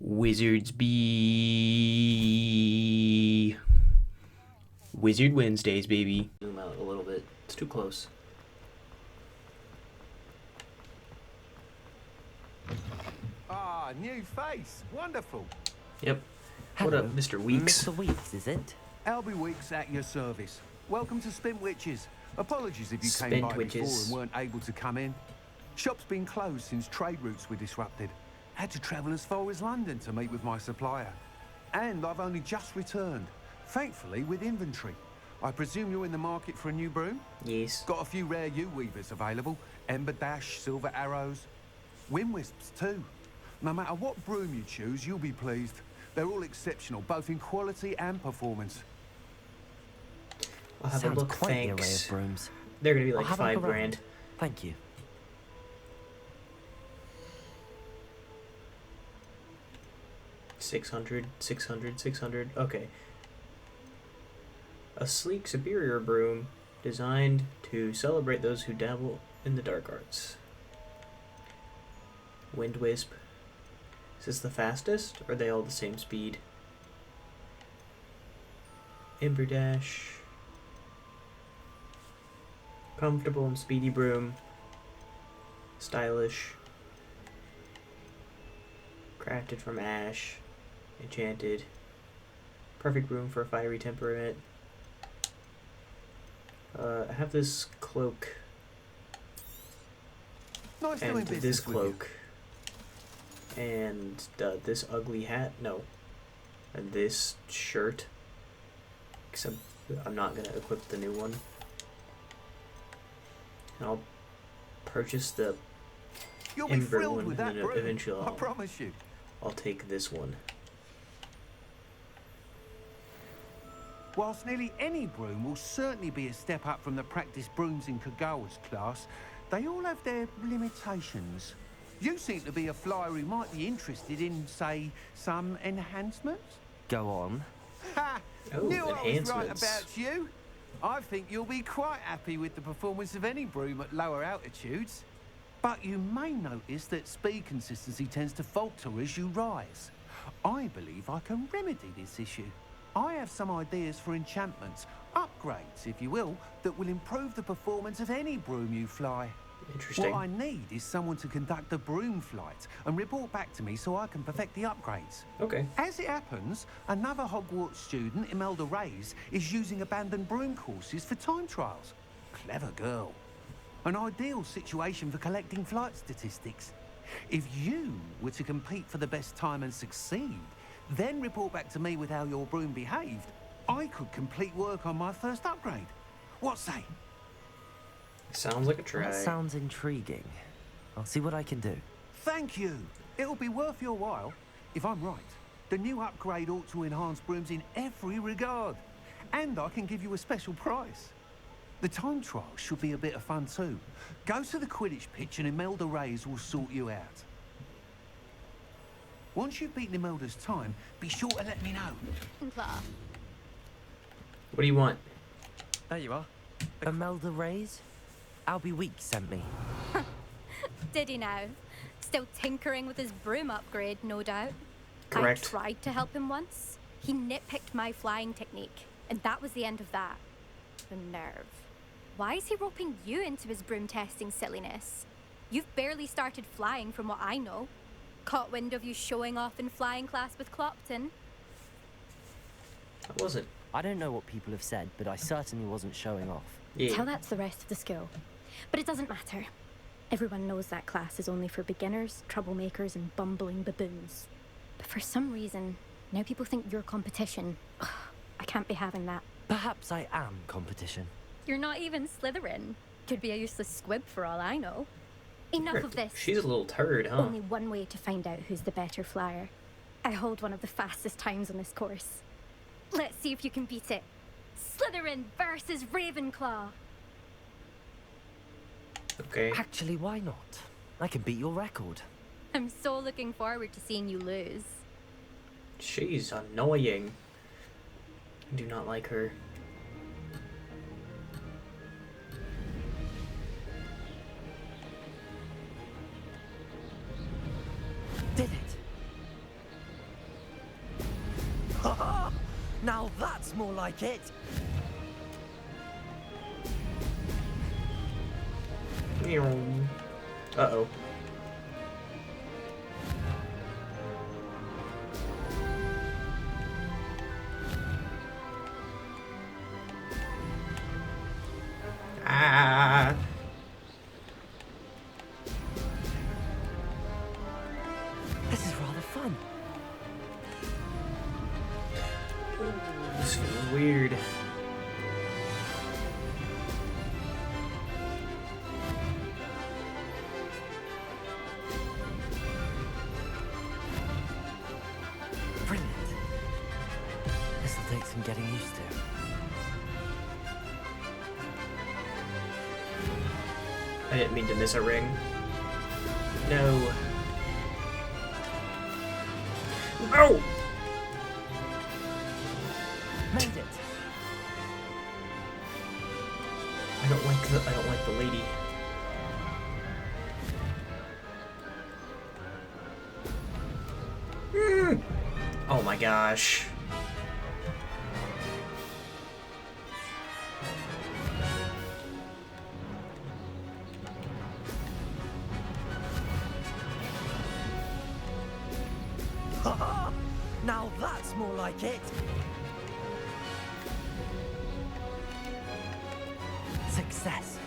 Wizards be Wizard Wednesdays, baby. Zoom out a little bit. It's too close. Ah, new face. Wonderful. Yep. Hello, What up, Mr. Weeks? Mr. Weeks, is it? Albie Weeks at your service. Welcome to Spin Witches. Apologies if you came by Spintwitches. before and weren't able to come in. Shop's been closed since trade routes were disrupted. Had to travel as far as London to meet with my supplier. And I've only just returned, thankfully with inventory. I presume you're in the market for a new broom? Yes. Got a few rare U-weavers available. Ember Dash, Silver Arrows. Wind Wisps too. No matter what broom you choose, you'll be pleased. They're all exceptional, both in quality and performance. I'll have Sounds a look, quite the array thanks. of brooms. They're gonna be I'll like have a look around. $5,000. Thank you. 600, 600, 600. Okay. A sleek, superior broom designed to celebrate those who dabble in the dark arts. Wind Wisp. Is this the fastest? Or are they all the same speed? Ember Dash. Comfortable and speedy broom. Stylish. Crafted from ash. Enchanted. Perfect broom for a fiery temperament. I have this cloak Nice doing and business this with you. cloak and this ugly hat. No, and this shirt. Except I'm not gonna equip the new one. And I'll purchase the You'll be Ember thrilled one, with and that then broom. eventually I promise you. I'll take this one. Whilst nearly any broom will certainly be a step up from the practice brooms in Kagawa's class, they all have their limitations. You seem to be a flyer who might be interested in, say, some enhancements? Go on. Ha! Oh, Knew I was right enhancements. about you. I think you'll be quite happy with the performance of any broom at lower altitudes. But you may notice that speed consistency tends to falter as you rise. I believe I can remedy this issue. I have some ideas for enchantments, upgrades, if you will, that will improve the performance of any broom you fly. Interesting. What I need is someone to conduct a broom flight and report back to me so I can perfect the upgrades. Okay. As it happens, another Hogwarts student, Imelda Reyes, is using abandoned broom courses for time trials. Clever girl. An ideal situation for collecting flight statistics. If you were to compete for the best time and succeed, then report back to me with how your broom behaved, I could complete work on my first upgrade. What say? Sounds like a try. That sounds intriguing. I'll see what I can do. Thank you. It'll be worth your while. If I'm right, the new upgrade ought to enhance brooms in every regard. And I can give you a special price. The time trial should be a bit of fun too. Go to the Quidditch pitch and Imelda Reyes will sort you out. Once you've beaten Imelda's time, be sure to let me know. What do you want? There you are. Imelda Reyes? Albie Weeks sent me. Did he now? Still tinkering with his broom upgrade, no doubt. Correct. I tried to help him once. He nitpicked my flying technique, and that was the end of that. The nerve. Why is he roping you into his broom testing silliness? You've barely started flying from what I know. Caught wind of you showing off in flying class with Clopton. I wasn't. I don't know what people have said, but I certainly wasn't showing off. Yeah. Tell that to the rest of the school. But it doesn't matter. Everyone knows that class is only for beginners, troublemakers, and bumbling baboons. But for some reason, now people think you're competition. Ugh, I can't be having that. Perhaps I am competition. You're not even Slytherin. Could be a useless squib for all I know. Enough of this. She's a little turd, huh? Only one way to find out who's the better flyer. I hold one of the fastest times on this course. Let's see if you can beat it. Slytherin versus Ravenclaw. Okay. Actually, why not? I can beat your record. I'm so looking forward to seeing you lose. She's annoying. I do not like her. Did it? Now that's more like it. Uh-oh. Ah. This is rather fun. This feels weird. Brilliant. This'll take some getting used to. I didn't mean to miss a ring. No. No! Made it. I don't like the lady. Oh my gosh. Now that's more like it. Success.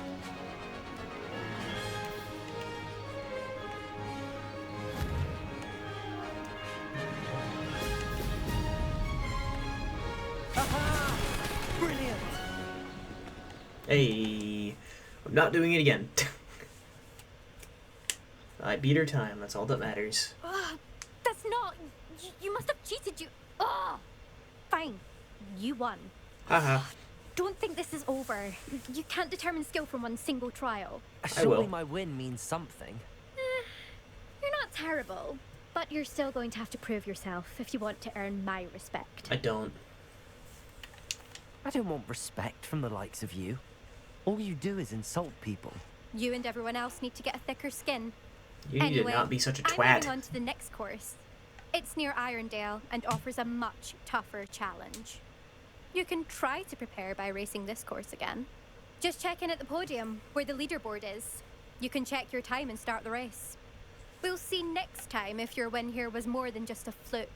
Aha! Brilliant. Hey, I'm not doing it again. I beat her time, that's all that matters. That's not. You must have cheated. You. Fine. You won. Haha. Don't think this is over. You can't determine skill from one single trial. Surely will. my win means something. You're not terrible, but you're still going to have to prove yourself if you want to earn my respect. I don't. I don't want respect from the likes of you. All you do is insult people. You and everyone else need to get a thicker skin. You need Anyway, to not be such a I'm moving twat. on to the next course. It's near Irondale and offers a much tougher challenge. You can try to prepare by racing this course again. Just check in at the podium, where the leaderboard is. You can check your time and start the race. We'll see next time if your win here was more than just a fluke.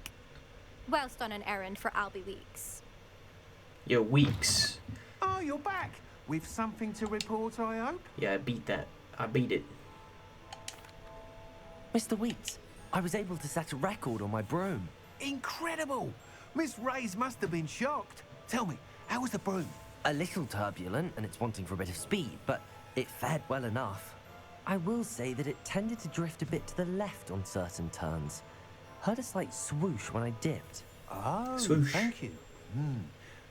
Whilst on an errand for Albie Weeks. Yo, Weeks. Oh, you're back. With something to report, I hope? Yeah, I beat that. I beat it. Mr. Weeks, I was able to set a record on my broom. Incredible! Miss Reyes must have been shocked. Tell me, how was the broom? A little turbulent and it's wanting for a bit of speed, but it fared well enough. I will say that it tended to drift a bit to the left on certain turns. Heard a slight swoosh when I dipped. Oh, Swoosh. thank you.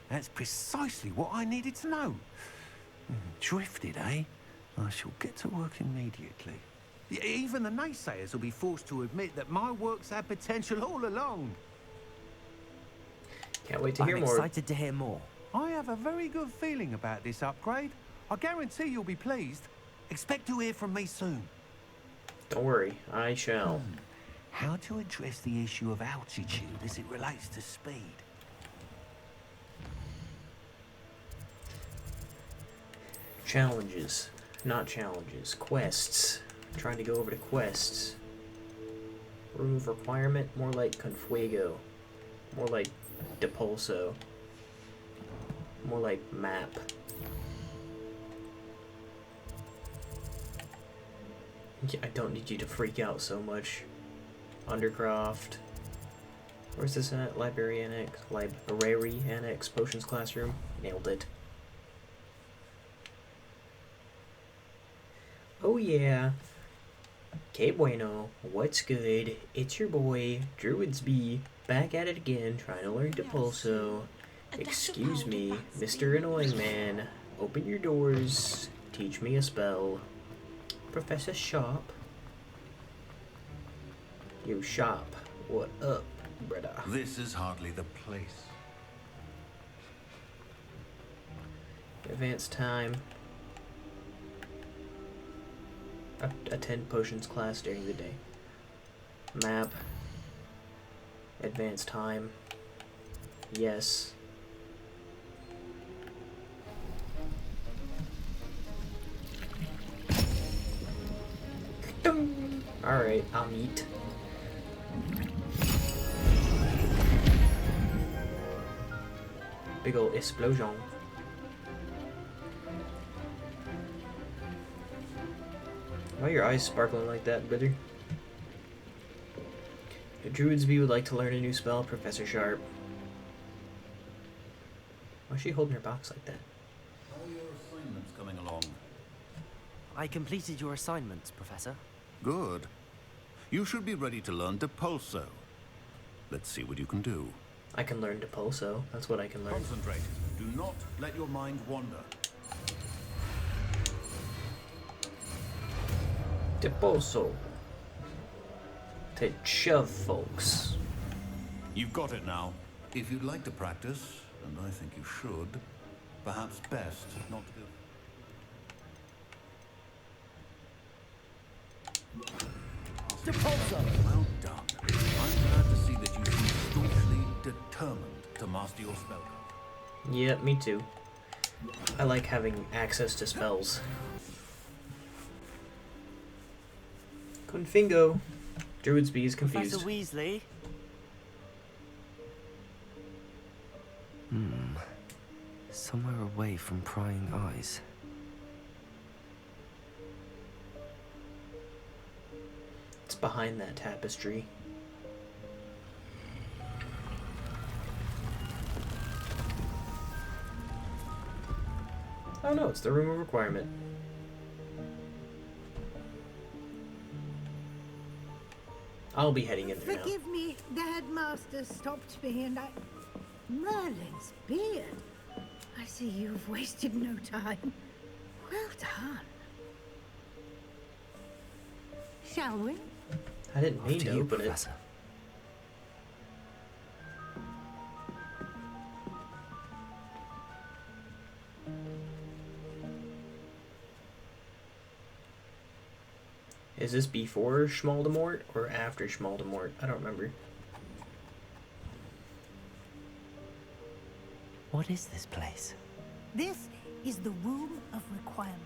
That's precisely what I needed to know. Drifted, eh? I shall get to work immediately. Even the naysayers will be forced to admit that my work's had potential all along. Can't wait to I'm hear more. excited to hear more. I have a very good feeling about this upgrade. I guarantee you'll be pleased. Expect to hear from me soon. Don't worry, I shall. How to address the issue of altitude as it relates to speed? Challenges. Not challenges. Quests. Trying to go over to quests. Remove requirement. More like Confuego. More like Depulso. More like map. Yeah, I don't need you to freak out so much. Undercroft. Where's this at? Library Annex. Library Annex. Potions Classroom. Nailed it. Oh yeah. Que bueno. What's good? It's your boy, Druidsby, back at it again, trying to learn Depulso. Excuse me, Mr. Annoying Man. Open your doors. Teach me a spell. Professor Sharp. Yo, Sharp. What up, brother? This is hardly the place. Advanced time. Attend potions class during the day. Map. Advanced time. Yes. Alright, I'm eat. Big ol' explosion. Why are your eyes sparkling like that, brother? If Druidsby would like to learn a new spell, Professor Sharp. Why is she holding her box like that? How are your assignments coming along? I completed your assignments, Professor. Good. You should be ready to learn Depulso. Let's see what you can do. I can learn Depulso. That's what I can learn. Concentrate. Do not let your mind wander. Depulso. To shove folks. You've got it now. If you'd like to practice, and I think you should, perhaps best not to go. Well done. I'm glad to see that you seem staunchly determined to master your spell. Yeah, me too. I like having access to spells. Confingo. Druidsby is confused. Professor Weasley? Somewhere away from prying eyes. It's behind that tapestry. Oh no, it's the room of requirement. I'll be heading in there now. Forgive me, the headmaster stopped me and I... Merlin's beard. I see you've wasted no time. Well done. Shall we? I didn't mean After to you, open it. Professor. Is this before Schmaldemort or after Schmaldemort? I don't remember. What is this place? This is the Room of Requirement.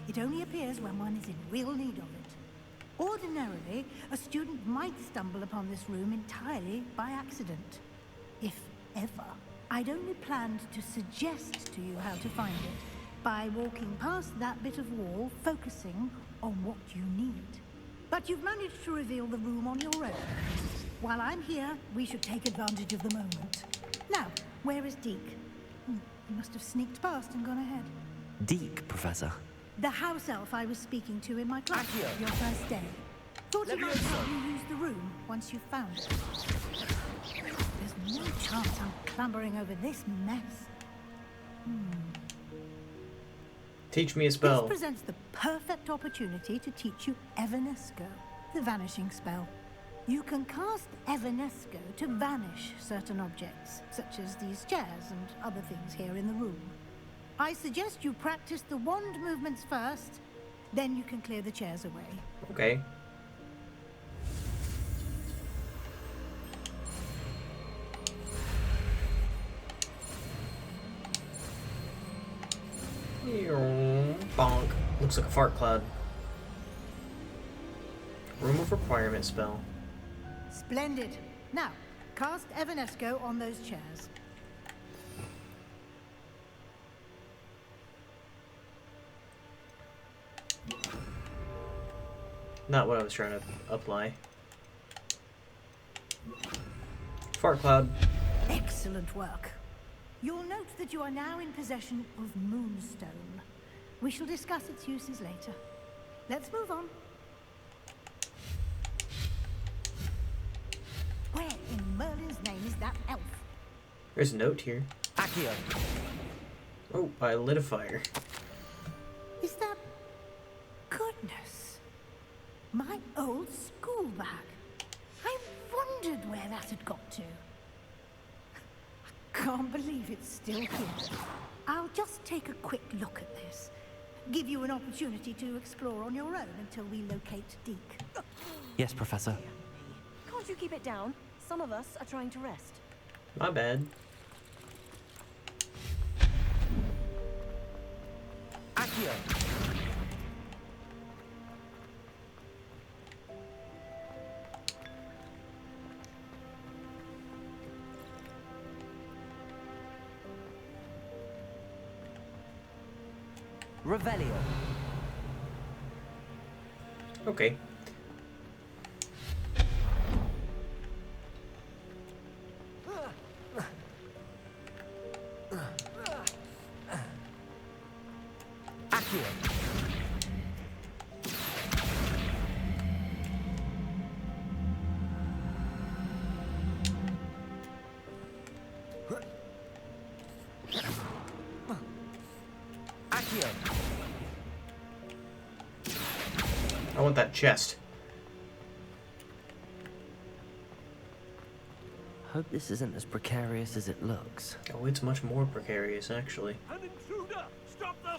It only appears when one is in real need of it. Ordinarily, a student might stumble upon this room entirely by accident. If ever. I'd only planned to suggest to you how to find it by walking past that bit of wall, focusing on what you need. But you've managed to reveal the room on your own. While I'm here, we should take advantage of the moment. Now, where is Deke? He must have sneaked past and gone ahead. Deke, Professor. The house elf I was speaking to in my class Accio. your first day. Thought he might help you use the room once you've found it. There's no chance I'm clambering over this mess. Teach me a This spell. presents the perfect opportunity to teach you Evanesco, the vanishing spell. You can cast Evanesco to vanish certain objects, such as these chairs and other things here in the room. I suggest you practice the wand movements first, then you can clear the chairs away. Okay. Bonk. Looks like a fart cloud. Room of requirement spell. Splendid. Now, cast Evanesco on those chairs. Not what I was trying to apply. Fart cloud. Excellent work. You'll note that you are now in possession of Moonstone. We shall discuss its uses later. Let's move on. Where in Merlin's name is that elf? There's a note here. Accio. Oh, I lit a fire. Is that... Goodness. My old school bag. I wondered where that had got to. I can't believe it's still here. I'll just take a quick look at this. Give you an opportunity to explore on your own until we locate Deke. Yes, Professor. Can't you keep it down? Some of us are trying to rest. My bad. Accio. Revelio. Okay. Accio. Accio. I want that chest. Hope this isn't as precarious as it looks. Oh, it's much more precarious, actually. An intruder! Stop them!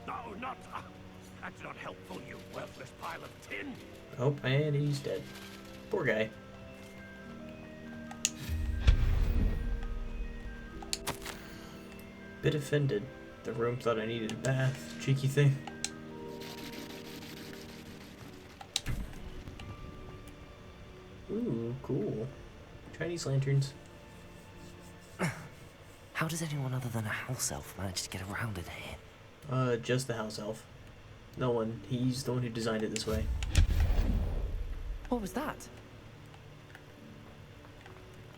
No, not. That's not helpful, you worthless pile of tin. Oh, and he's dead. Poor guy. Bit offended. The room thought I needed a bath. Cheeky thing. Ooh, cool. Chinese lanterns. How does anyone other than a house elf manage to get around in here? Just the house elf. No one. He's the one who designed it this way. What was that?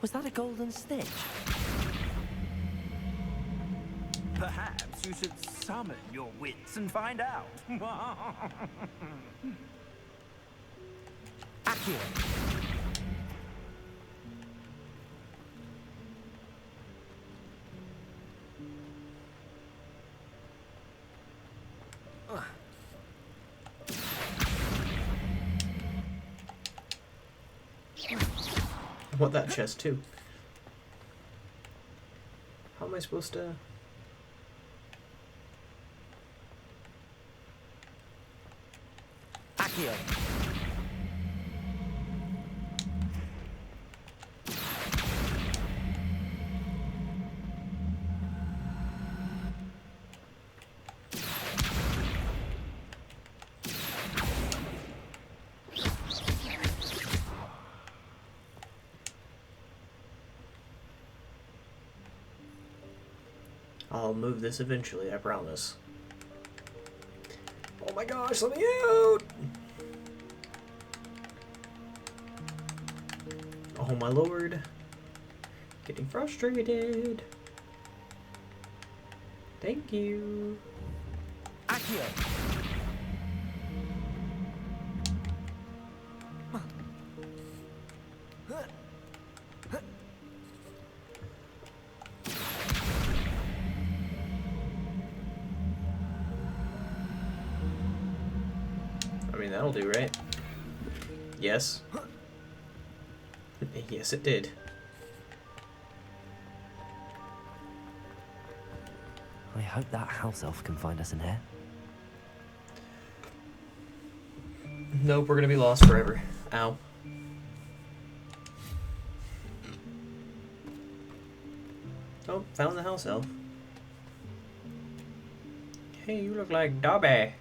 Was that a golden stitch? Perhaps you should summon your wits and find out. Accio. I want that chest too. How am I supposed to... Accio. I'll move this eventually, I promise. Oh my gosh, let me out! Oh my lord. Getting frustrated. Thank you. Accio. I mean, that'll do, right? Yes. Yes, it did. I hope that house elf can find us in here. Nope, we're gonna be lost forever. Ow. Oh, found the house elf. Hey, you look like Dobby.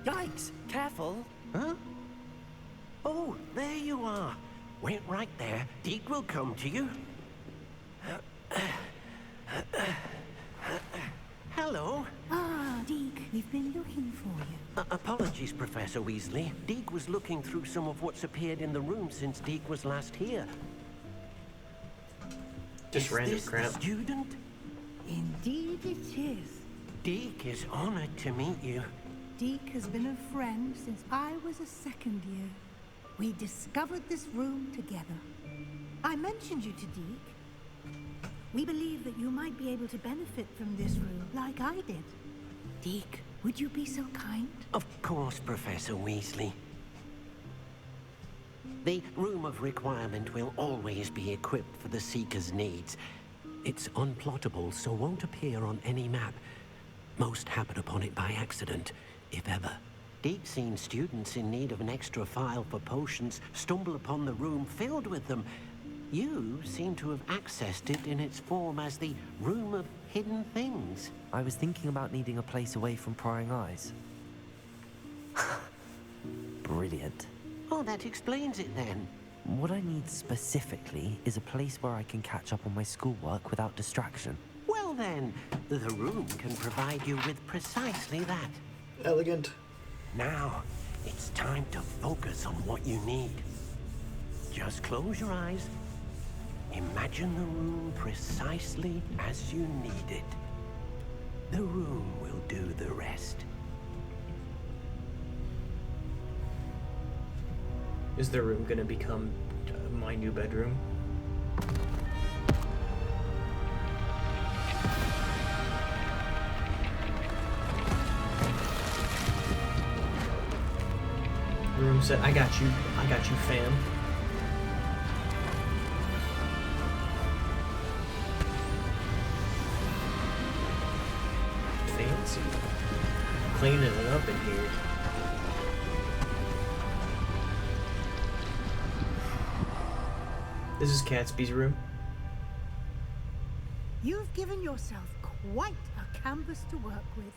Yikes! Careful! Huh? Oh, there you are. Wait right there. Deke will come to you. Hello. Ah, Deke, we've been looking for you. Apologies, Professor Weasley. Deke was looking through some of what's appeared in the room since Deke was last here. Just Is random this the crap. student? Indeed it is. Deke is honored to meet you. Deke has been a friend since I was a second year. We discovered this room together. I mentioned you to Deke. We believe that you might be able to benefit from this room like I did. Deke, would you be so kind? Of course, Professor Weasley. The Room of Requirement will always be equipped for the Seeker's needs. It's unplottable, so won't appear on any map. Most happen upon it by accident, if ever. Deke's seen students in need of an extra file for potions stumble upon the room filled with them. You seem to have accessed it in its form as the Room of Hidden Things. I was thinking about needing a place away from prying eyes. Brilliant. Oh, that explains it then. What I need specifically is a place where I can catch up on my schoolwork without distraction. Well then, the room can provide you with precisely that. Elegant. Now, it's time to focus on what you need. Just close your eyes. Imagine the room precisely as you need it. The room will do the rest. Is the room gonna become my new bedroom? Room set. I got you, fam. Fancy. Cleaning it up in here. This is Catsby's room. You've given yourself quite a canvas to work with.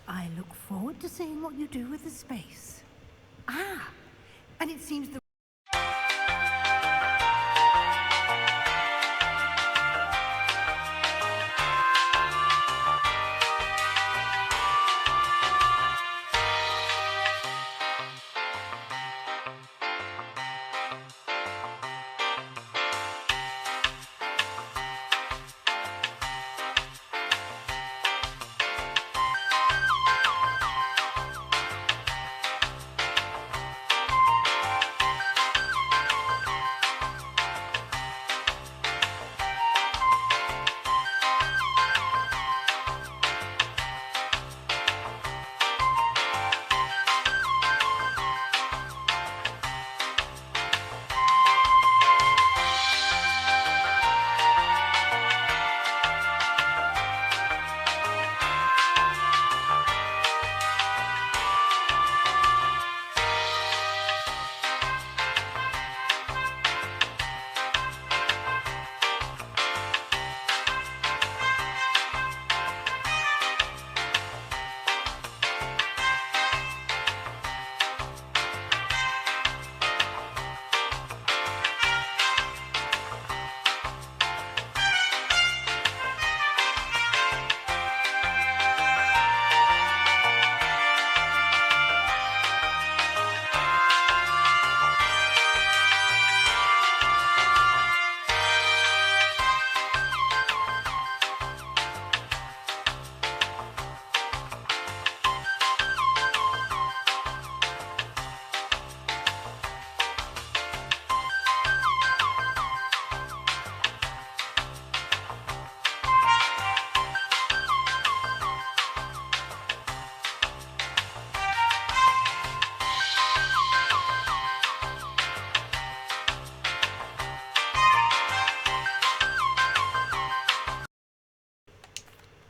I look forward to seeing what you do with the space. Ah, and it seems the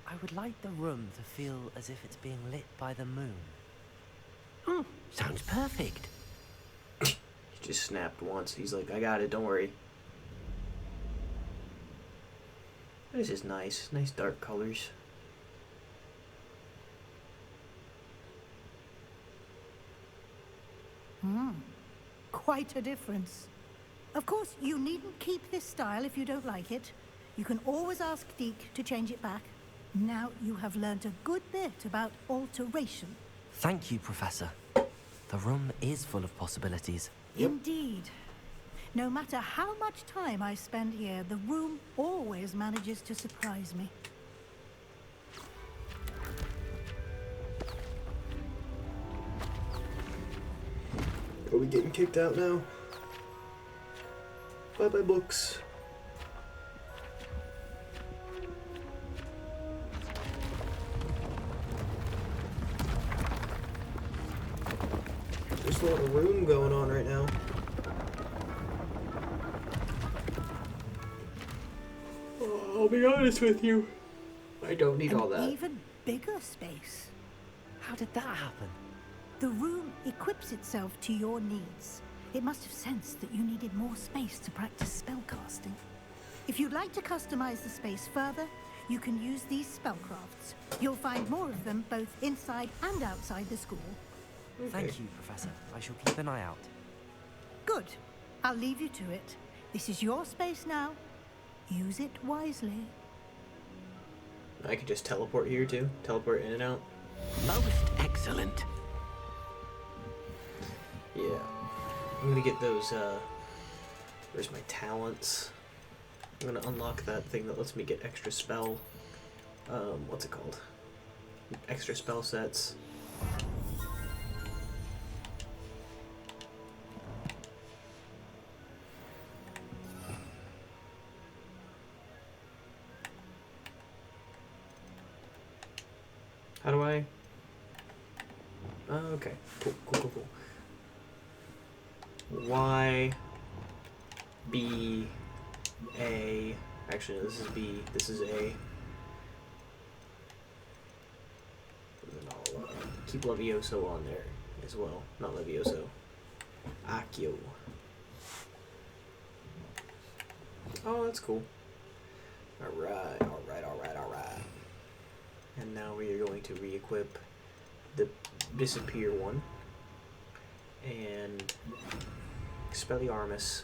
I would like the room to feel as if it's being lit by the moon. Sounds perfect. He just snapped once. He's like, I got it, don't worry. This is nice. Nice dark colors. Quite a difference. Of course, you needn't keep this style if you don't like it. You can always ask Deke to change it back. Now you have learnt a good bit about alteration. Thank you, Professor. The room is full of possibilities. Yep. Indeed. No matter how much time I spend here, the room always manages to surprise me. Are we getting kicked out now? Bye-bye books. There's a lot of room going on right now. I'll be honest with you. I don't need all An that. even bigger space. How did that happen? The room equips itself to your needs. It must have sensed that you needed more space to practice spellcasting. If you'd like to customize the space further, you can use these spellcrafts. You'll find more of them both inside and outside the school. Thank you, Professor. I shall keep an eye out. Good. I'll leave you to it. This is your space now. Use it wisely. I could just teleport here too. Teleport in and out. Most excellent. Yeah. I'm gonna get those, where's my talents? I'm gonna unlock that thing that lets me get extra spell, what's it called? Extra spell sets. How do I? Oh, okay. Cool. Y, B, A. Actually, no, this is B. This is A. And then I'll keep Levioso on there as well. Not Levioso. Accio. Oh, that's cool. Alright. And now we are going to re-equip the Disappear one. And Expelliarmus.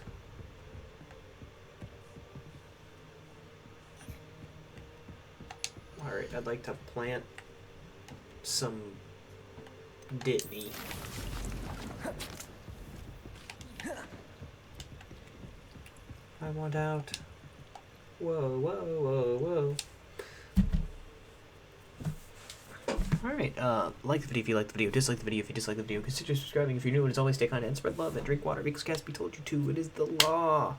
Alright, I'd like to plant some Ditney. I want out. Whoa. Alright, like the video if you like the video, dislike the video if you dislike the video, consider subscribing if you're new, and as always, stay kind and spread love and drink water because Gatsby told you to. It is the law.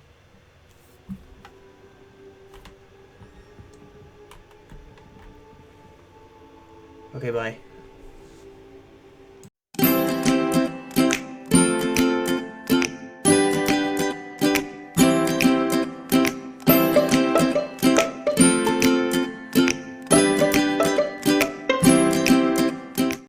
Okay, bye.